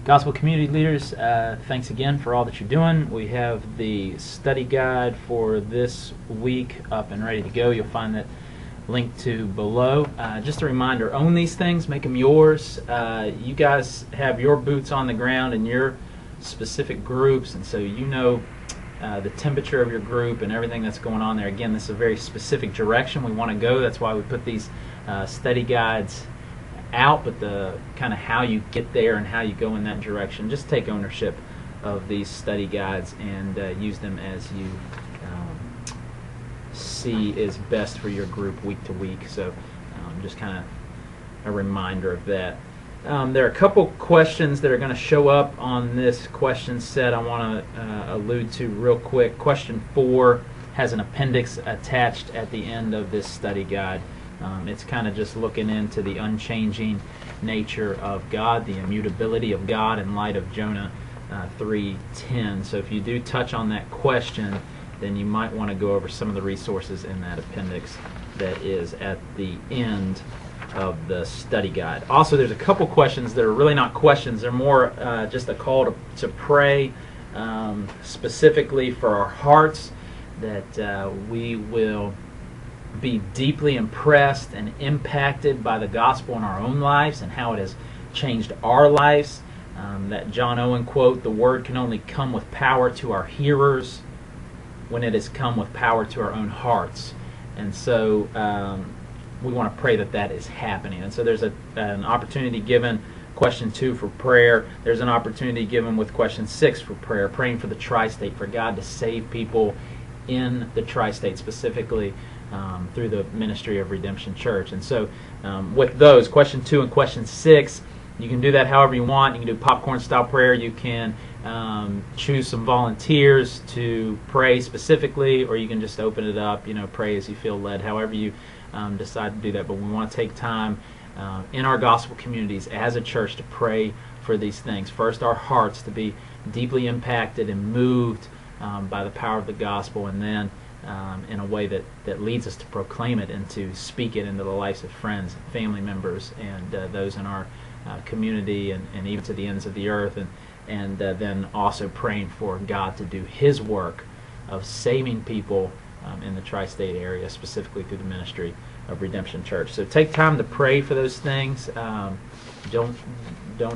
Gospel community leaders, thanks again for all that you're doing. We have the study guide for this week up and ready to go. You'll find that linked to below. Just a reminder, own these things, make them yours. You guys have your boots on the ground in your specific groups, and so you know the temperature of your group and everything that's going on there. Again, this is a very specific direction we want to go. That's why we put these study guides out, but the kind of how you get there and how you go in that direction. Just take ownership of these study guides and use them as you see is best for your group week to week. So just kind of a reminder of that. There are a couple questions that are going to show up on this question set I want to allude to real quick. Question 4 has an appendix attached at the end of this study guide. It's kind of just looking into the unchanging nature of God, the immutability of God in light of Jonah 3:10. So if you do touch on that question, then you might want to go over some of the resources in that appendix that is at the end of the study guide. Also, there's a couple questions that are really not questions. They're more just a call to pray specifically for our hearts, that we will be deeply impressed and impacted by the gospel in our own lives and how it has changed our lives. That John Owen quote, "The word can only come with power to our hearers when it has come with power to our own hearts." And so we want to pray that that is happening. And so there's an opportunity given, question 2 for prayer. There's an opportunity given with question 6 for prayer, praying for the tri-state, for God to save people in the tri-state, specifically through the ministry of Redemption Church. And so with those, question 2 and question 6, you can do that however you want. You can do popcorn style prayer. You can choose some volunteers to pray specifically, or you can just open it up, pray as you feel led, however you decide to do that. But we want to take time in our gospel communities as a church to pray for these things. First, our hearts to be deeply impacted and moved by the power of the gospel, and then in a way that leads us to proclaim it and to speak it into the lives of friends, family members, and those in our community, and even to the ends of the earth, and then also praying for God to do His work of saving people in the tri-state area, specifically through the ministry of Redemption Church. So take time to pray for those things. Don't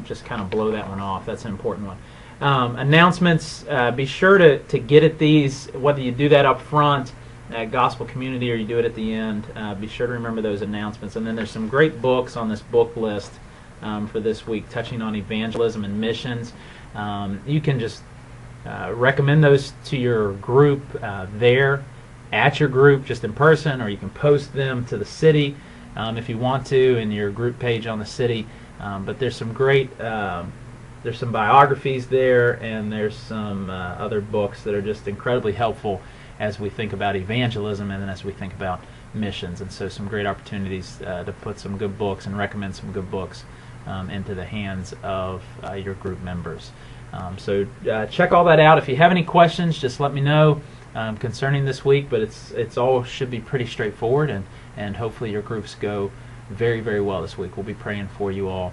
just kind of blow that one off. That's an important one. Announcements, be sure to get at these, whether you do that up front at Gospel Community or you do it at the end. Be sure to remember those announcements. And then there's some great books on this book list for this week touching on evangelism and missions. You can just recommend those to your group there at your group, just in person, or you can post them to the city if you want to in your group page on the city. But there's some great there's some biographies there, and there's some other books that are just incredibly helpful as we think about evangelism and then as we think about missions. And so some great opportunities to put some good books and recommend some good books into the hands of your group members. So check all that out. If you have any questions, just let me know concerning this week, but it's all should be pretty straightforward, and hopefully your groups go very, very well this week. We'll be praying for you all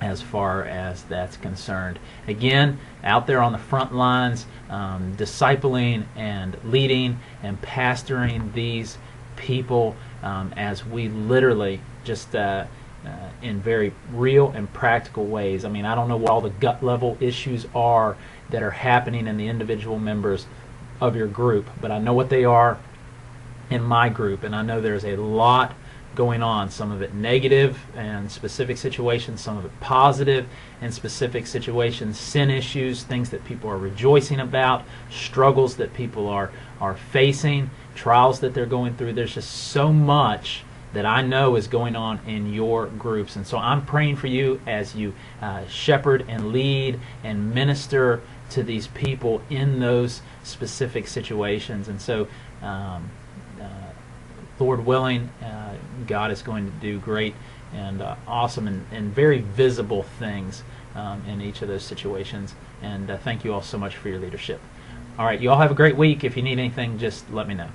as far as that's concerned. Again, out there on the front lines, discipling and leading and pastoring these people as we literally just in very real and practical ways. I mean, I don't know what all the gut level issues are that are happening in the individual members of your group, but I know what they are in my group, and I know there's a lot going on, some of it negative and specific situations, some of it positive and specific situations, sin issues, things that people are rejoicing about, struggles that people are facing, trials that they're going through. There's just so much that I know is going on in your groups, and so I'm praying for you as you shepherd and lead and minister to these people in those specific situations. And so Lord willing, God is going to do great and awesome and very visible things in each of those situations. And thank you all so much for your leadership. All right, you all have a great week. If you need anything, just let me know.